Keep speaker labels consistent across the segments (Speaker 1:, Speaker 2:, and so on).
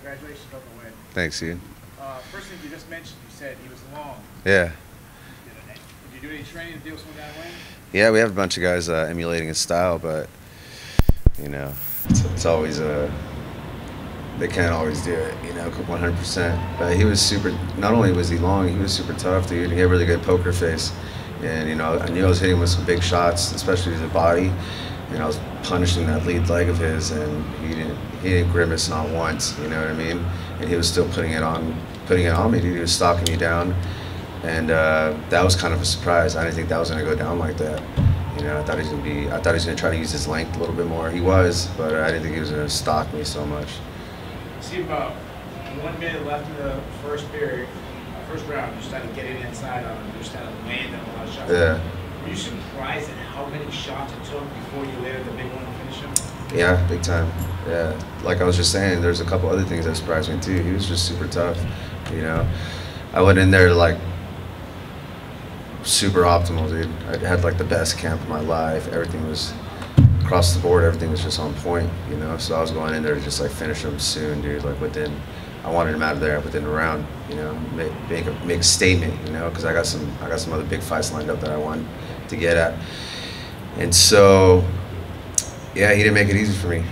Speaker 1: congratulations on the win.
Speaker 2: Thanks, Ian.
Speaker 1: First thing you just mentioned, you said he was long.
Speaker 2: Yeah.
Speaker 1: Did you do any training to deal with some of that win?
Speaker 2: Yeah, we have a bunch of guys emulating his style, but, you know, it's always they can't always do it, you know, 100%. But he was super, not only was he long, he was super tough, dude. He had a really good poker face. And, you know, I knew I was hitting him with some big shots, especially to the body. And I was punishing that lead leg of his, and he didn't grimace not once, you know what I mean? And he was still putting it on me, dude. He was stalking me down. And that was kind of a surprise. I didn't think that was gonna go down like that. You know, I thought he was gonna try to use his length a little bit more. He was, but I didn't think he was gonna stalk me so much.
Speaker 1: See, about 1 minute left in the first period, first round, you started getting inside on him. You started landing a lot of shots.
Speaker 2: Yeah.
Speaker 1: Were you surprised at how many shots it took before you landed the big one to finish him?
Speaker 2: Yeah, big time. Yeah, like I was just saying, there's a couple other things that surprised me too. He was just super tough. You know, I went in there like super optimal, dude. I had like the best camp of my life. Everything was across the board. Everything was just on point, you know. So I was going in there to just like finish him soon, dude. Like I wanted him out of there within a round, you know. Make a statement, you know, because I got some other big fights lined up that I wanted to get at. And so, yeah, he didn't make it easy for me.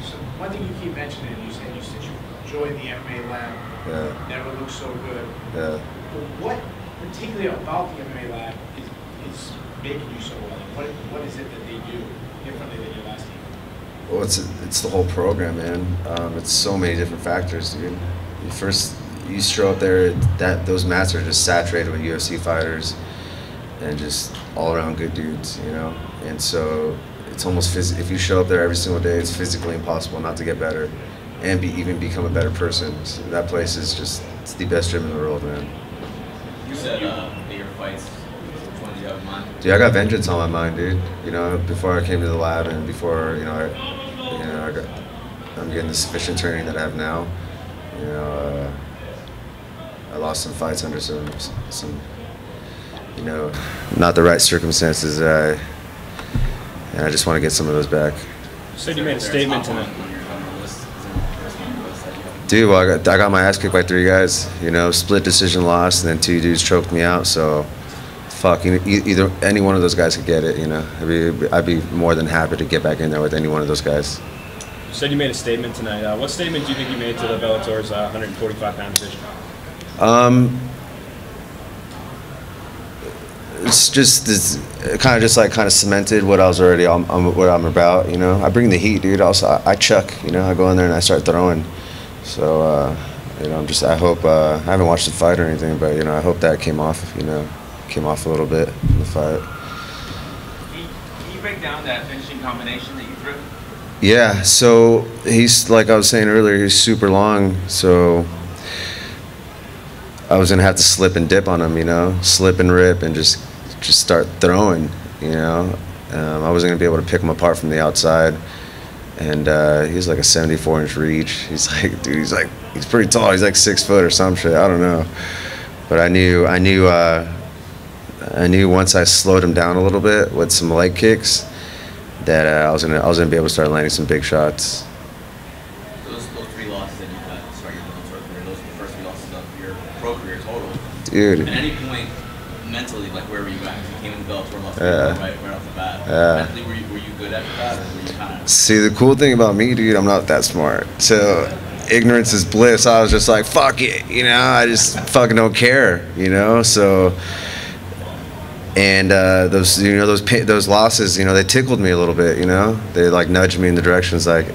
Speaker 1: So one thing you keep mentioning, you said you enjoyed the MMA lab.
Speaker 2: Yeah.
Speaker 1: Never looked so good.
Speaker 2: Yeah.
Speaker 1: But what particularly about the MMA lab is making you so well? What is it that they do differently than your last team?
Speaker 2: Well, it's the whole program, man. It's so many different factors, dude. You show up there, those mats are just saturated with UFC fighters and just all around good dudes, you know. And so it's almost if you show up there every single day, it's physically impossible not to get better and even become a better person. So that place is it's the best gym in the world, man.
Speaker 3: You said your fights, which one do you have in mind?
Speaker 2: Dude, I got vengeance on my mind, dude. You know, before I came to the lab and before, I'm getting the sufficient training that I have now. You know, I lost some fights under some, you know, not the right circumstances, and I just want to get some of those back.
Speaker 4: You said you made a statement tonight.
Speaker 2: Dude, well, I got my ass kicked by 3 guys, you know, split decision loss, and then 2 dudes choked me out, so fucking either any one of those guys could get it, you know. I'd be more than happy to get back in there with any one of those guys.
Speaker 4: You said you made a statement tonight. What statement do you think you made to the Bellator's 145-pound division?
Speaker 2: It's kind of cemented what I was already what I'm about, you know. I bring the heat, dude. Also, I chuck, you know. I go in there and I start throwing. So, you know, I hope, I haven't watched the fight or anything, but, you know, I hope that came off, you know, a little bit in the fight.
Speaker 3: Can you break down that finishing combination that you threw?
Speaker 2: Yeah, so he's, like I was saying earlier, he's super long, so I was going to have to slip and dip on him, you know, slip and rip and just start throwing, you know. I wasn't going to be able to pick him apart from the outside. And he's like a 74-inch reach. He's pretty tall. He's like 6 foot or some shit. I don't know. But I knew once I slowed him down a little bit with some leg kicks that I was gonna be able to start landing some big shots.
Speaker 3: Those 3 losses that you had to start your Bellator career, those are the first 3 losses of your pro career total.
Speaker 2: Dude.
Speaker 3: At any point, mentally, like where were you at? You came in the Bellator, lost right off the bat.
Speaker 2: Yeah.
Speaker 3: Mentally, were you good after that, or were you kind of?
Speaker 2: See, the cool thing about me, dude, I'm not that smart. So ignorance is bliss. I was just like, fuck it, you know. I just fucking don't care, you know. So. And those losses, you know, they tickled me a little bit, you know. They like nudged me in the directions like,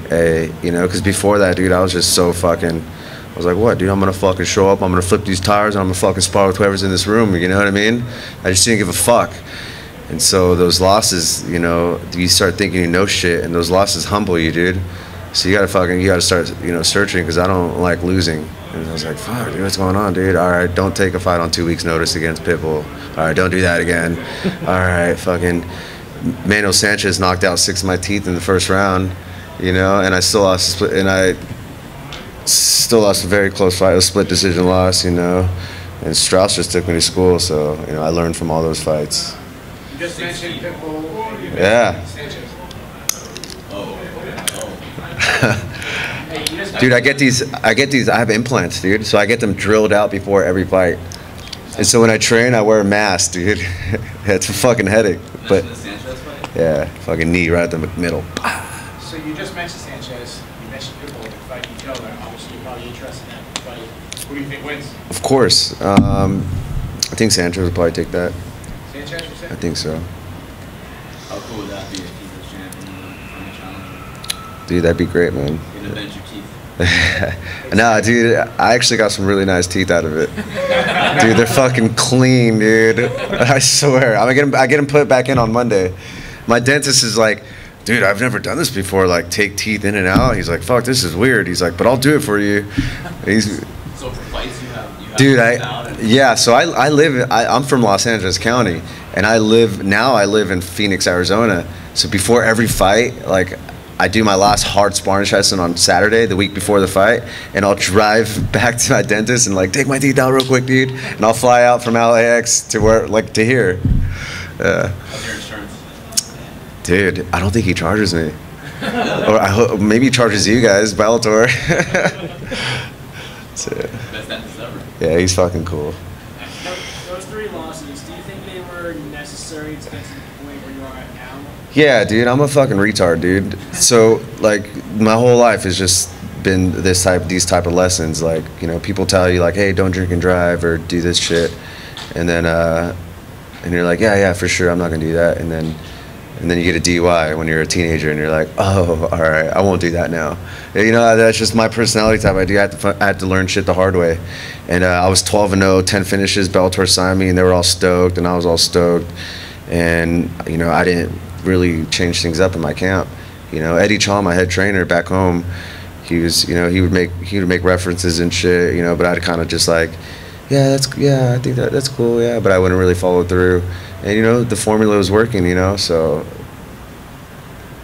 Speaker 2: hey, you know, because before that, dude, I was just so fucking. I was like, what, dude? I'm gonna fucking show up. I'm gonna flip these tires, and I'm gonna fucking spar with whoever's in this room. You know what I mean? I just didn't give a fuck. And so those losses, you know, you start thinking you know shit, and those losses humble you, dude. So you gotta start, you know, searching, because I don't like losing. And I was like, fuck, dude, what's going on, dude? All right, don't take a fight on 2 weeks' notice against Pitbull. All right, don't do that again. All right, fucking Manuel Sanchez knocked out 6 of my teeth in the first round, you know, and I still lost a very close fight, a split decision loss, you know. And Strauss just took me to school, so, you know, I learned from all those fights.
Speaker 1: You just mentioned Pitbull.
Speaker 2: Yeah.
Speaker 1: Sanchez.
Speaker 2: Dude, I get these. I have implants, dude. So I get them drilled out before every fight. And so when I train, I wear a mask, dude. It's a fucking headache. But yeah, fucking knee right at the middle.
Speaker 1: So you just mentioned Sanchez. You mentioned Pitbull fighting each other. Obviously, you're probably interested in that fight. Who do you think wins?
Speaker 2: Of course. I think Sanchez would probably take that.
Speaker 1: Sanchez, you said?
Speaker 2: I think so.
Speaker 3: How cool would that be if he's the champion from the challenger?
Speaker 2: Dude, that'd be great, man.
Speaker 3: You're gonna bench your teeth.
Speaker 2: Nah, dude, I actually got some really nice teeth out of it. Dude, they're fucking clean, dude. I swear. I get them put back in on Monday. My dentist is like, dude, I've never done this before. Like, take teeth in and out. He's like, fuck, this is weird. He's like, but I'll do it for you.
Speaker 3: So for fights, you have
Speaker 2: dude, yeah. So I'm from Los Angeles County, and I live in Phoenix, Arizona. So before every fight, like, I do my last hard sparring session on Saturday, the week before the fight, and I'll drive back to my dentist and like take my teeth out real quick, dude, and I'll fly out from LAX to where, like, to here.
Speaker 3: How's your insurance?
Speaker 2: Dude, I don't think he charges me, or I hope maybe he charges you guys, Bellator. So,
Speaker 3: Best dentist ever.
Speaker 2: yeah, he's fucking cool.
Speaker 5: Those 3 losses, do you think they were necessary to get to the point where you are at now?
Speaker 2: Yeah, dude, I'm a fucking retard, dude. So, like, my whole life has just been these type of lessons. Like, you know, people tell you like, hey, don't drink and drive or do this shit, and then and you're like, yeah, for sure, I'm not gonna do that, and then you get a DUI when you're a teenager, and you're like, oh, all right, I won't do that now. You know, that's just my personality type. I had to learn shit the hard way, and I was 12-0, 10 finishes. Bellator signed me, and they were all stoked, and I was all stoked, and you know, I didn't really change things up in my camp. You know, Eddie Chong, my head trainer back home, he was, you know, he would make references and shit, you know, but I'd kind of just like, I think that's cool, yeah, but I wouldn't really follow through. And you know, the formula was working, you know, so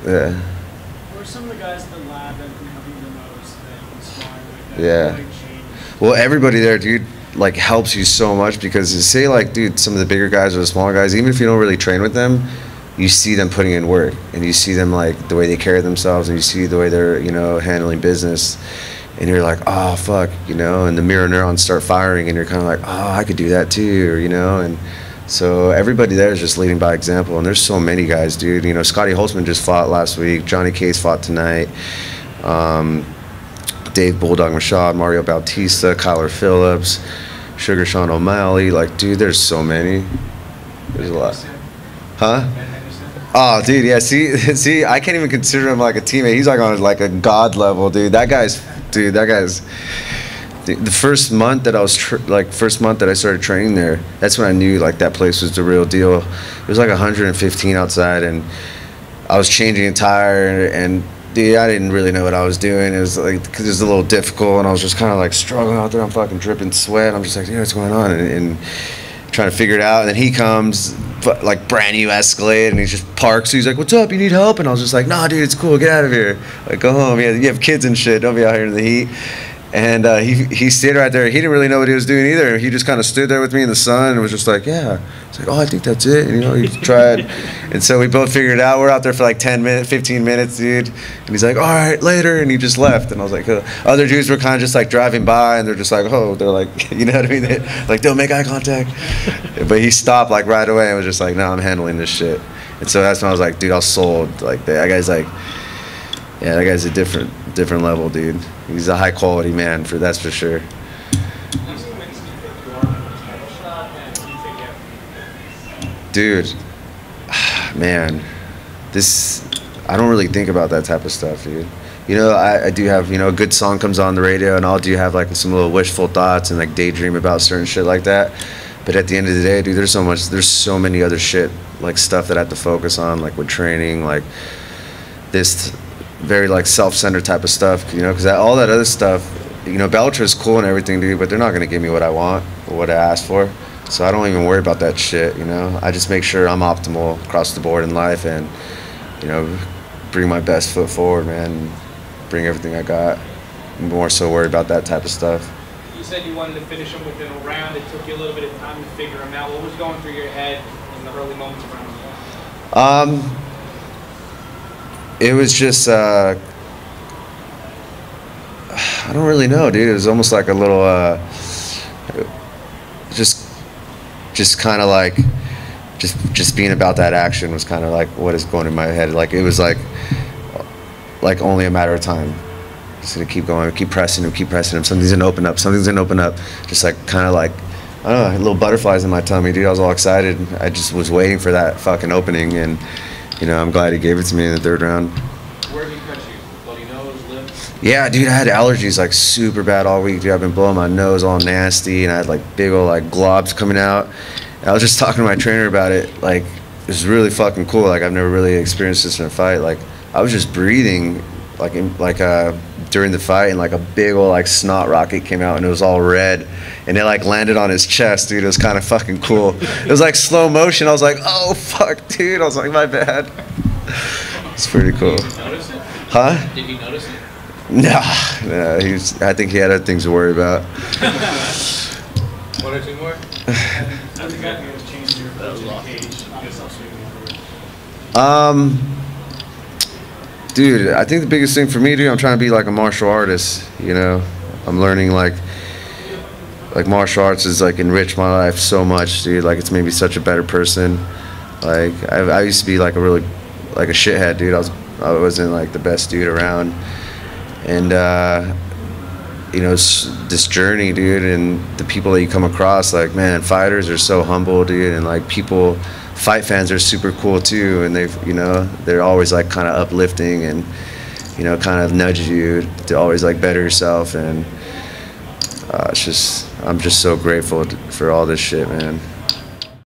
Speaker 2: yeah.
Speaker 5: Who are some of the guys at the lab that can help you the most, that you inspire with, that
Speaker 2: Yeah.
Speaker 5: really change?
Speaker 2: Well, everybody there, dude, like, helps you so much, because say, like, dude, some of the bigger guys or the smaller guys, even if you don't really train with them, you see them putting in work, and you see them, like, the way they carry themselves, and you see the way they're, you know, handling business, and you're like, oh, fuck, you know, and the mirror neurons start firing, and you're kind of like, oh, I could do that too, or, you know, and so everybody there is just leading by example, and there's so many guys, dude. You know, Scotty Holtzman just fought last week, Johnny Case fought tonight, Dave Bulldog Rashad, Mario Bautista, Kyler Phillips, Sugar Sean O'Malley, like, dude, there's so many. There's a lot. Huh? Oh, dude, yeah. See, I can't even consider him like a teammate. He's like on like a god level, dude. That guy's. The first month that I started training there, that's when I knew like that place was the real deal. It was like 115 outside, and I was changing a tire, and dude, I didn't really know what I was doing. It was like, because it was a little difficult, and I was just kind of like struggling out there. I'm fucking dripping sweat. I'm just like, what's going on? And trying to figure it out. And then he comes, like, brand new Escalade, and he just parks. He's like, what's up? You need help? And I was just like, nah, dude, it's cool. Get out of here. Like, go home. Yeah, you have kids and shit. Don't be out here in the heat. And he stayed right there. He didn't really know what he was doing either. He just kind of stood there with me in the sun and was just like, yeah. It's like, oh, I think that's it. And, you know, he tried. And so we both figured it out. We're out there for like 15 minutes, dude. And he's like, all right, later. And he just left. And I was like, other dudes were kind of just like driving by, and they're just like, oh, they're like, you know what I mean? Like, don't make eye contact. But he stopped like right away and was just like, no, I'm handling this shit. And so that's when I was like, dude, I was sold. Like, that guy's like, yeah, that guy's a different level, dude. He's a high quality man, that's for sure. Dude, man, I don't really think about that type of stuff, dude. You know, I do have, you know, a good song comes on the radio, and I'll do have like some little wishful thoughts and like daydream about certain shit like that. But at the end of the day, dude, there's so many other shit, like stuff that I have to focus on, like with training, like this very like self-centered type of stuff, you know, because all that other stuff, you know, Bellator is cool and everything, dude, but they're not gonna give me what I want or what I asked for, so I don't even worry about that shit, you know. I just make sure I'm optimal across the board in life, and, you know, bring my best foot forward, man, and bring everything I got. I'm more so worried about that type of stuff.
Speaker 6: You said you wanted to finish him within a round. It took you a little bit of time to figure him out. What was going through your head in the early moments around him?
Speaker 2: It was just, I don't really know, dude. It was almost like a little, just kind of like, just being about that action was kind of like what is going in my head. Like it was like only a matter of time. Just gonna keep going, keep pressing him. Something's gonna open up. Just like kind of like, I don't know, little butterflies in my tummy, dude. I was all excited. I just was waiting for that fucking opening, and you know, I'm glad he gave it to me in the 3rd round.
Speaker 6: Where did he cut you? Bloody nose, lip?
Speaker 2: Yeah, dude, I had allergies like super bad all week, dude. I've been blowing my nose all nasty, and I had like big old like globs coming out. And I was just talking to my trainer about it. Like, it was really fucking cool. Like, I've never really experienced this in a fight. Like, I was just breathing during the fight, and like a big old like snot rocket came out, and it was all red, and it like landed on his chest, dude. It was kind of fucking cool. It was like slow motion. I was like, oh fuck, dude. I was like, my bad. It's pretty cool.
Speaker 6: Did you notice it?
Speaker 2: Huh?
Speaker 6: Did you notice it?
Speaker 2: Nah, I think he had other things to worry about.
Speaker 6: 1 or 2 more?
Speaker 5: I think I can change your approach in the cage.
Speaker 2: Dude, I think the biggest thing for me, dude, I'm trying to be like a martial artist, you know? I'm learning like martial arts has like enriched my life so much, dude. Like, it's made me such a better person. Like, I used to be like a shithead, dude. I wasn't like the best dude around. And, you know, this journey, dude, and the people that you come across, like, man, fighters are so humble, dude, and like fight fans are super cool too, and they're always like kind of uplifting and, you know, kind of nudge you to always like better yourself, and I'm just so grateful for all this shit, man.